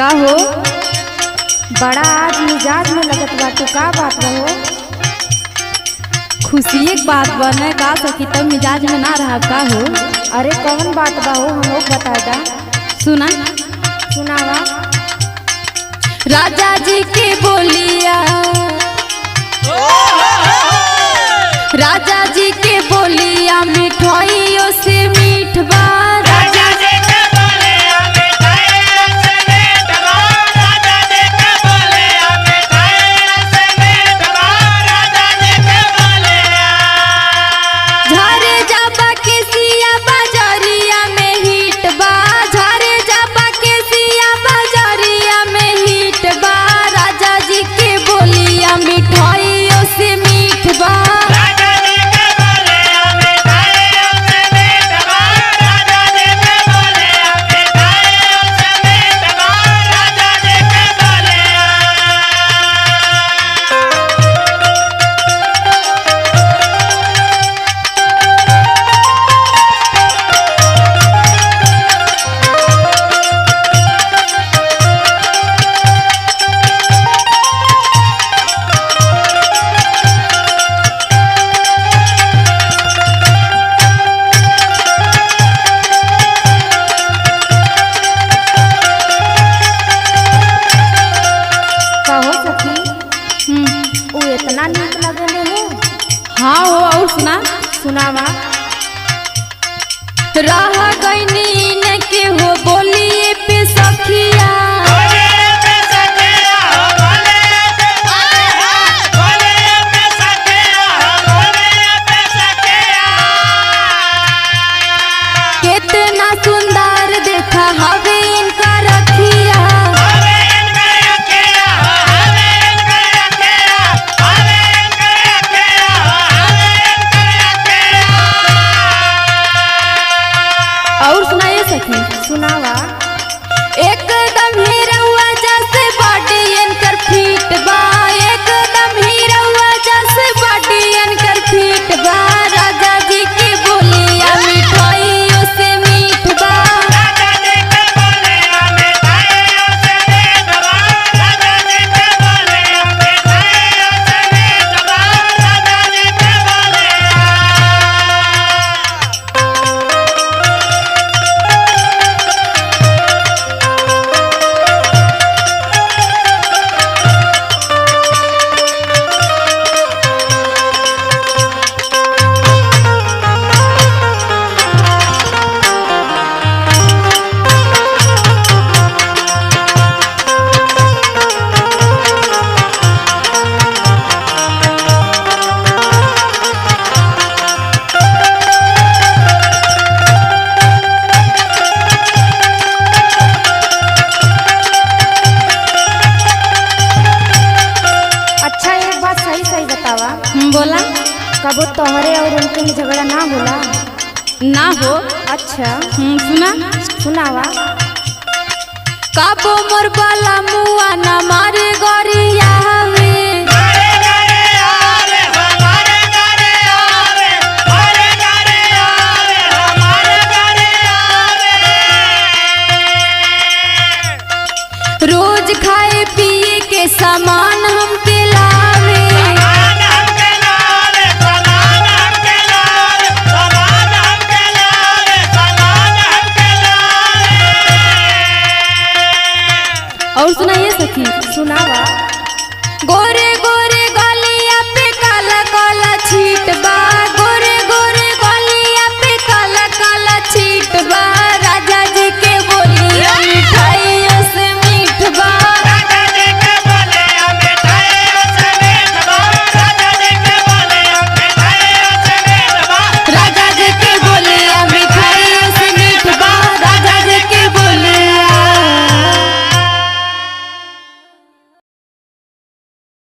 का हो? बड़ा आज मिजाज में लगत बाटू, का बात बा हो? खुशी एक बात बने का सकी तब मिजाज में ना रहा का हो? अरे कौन बात बा हो, हमको बता दा। सुना सुनावा। राजा जी की बोलिया, राजा जी के बोलिया मिठाइयों से मीठ बा। राजा जी के बोलिया मिठाइयों से मीठ बा। राजा जी के बोलिया मिठाइयों से मीठ बा। राजा जी के बोलिया झारे जाबा के सिया बाजारिया में हिट बा। झारे जाबा के सिया बाजारिया में हिट बा। राजा जी के बोलिया मिठाइयों से मीठ बा। राजा जी के बोलिया मिठाइयों से मीठ बा। राजा जी के बोलिया मिठाइयों से मीठ बा। राजा जी के बोलिया कहो सखी, वो इतना नीक लगले हो। हाँ हो और सुना। सुनावा। रह गईनी न के हो बोलिए पे सखिया। बोलिए पे सखिया हो, बोलिए पे सखिया, बोलिए पे सखिया हो, बोलिए पे सखिया कितना सुंदर देखा हवे इनका रखिया। हवे इनका रखिया हो, हवे इनका रखिया, हवे इनका रखिया हो, हवे इनका रखिया और सुनाइए सखी। सुनावा। एकदम हीरवा जैसे बॉडी इनकर फिट बा। एकदम हीरवा जैसे बॉडी इनकर फिट बा। राजा जी की बोलिया मिठाइयों से मीठ बा। राजा जी के बोलिया मिठाइयों से मीठ बा। राजा जी के बोलिया मिठाइयों से मीठ बा। राजा जी के बोलिया अच्छा एक बात सही सही बतावा। बोला कबो तोहरे और उनके में झगड़ा ना होला? ना हो। अच्छा सुना। सुनावा। काबो मोर बाला मुआ ना मारे गोरिया।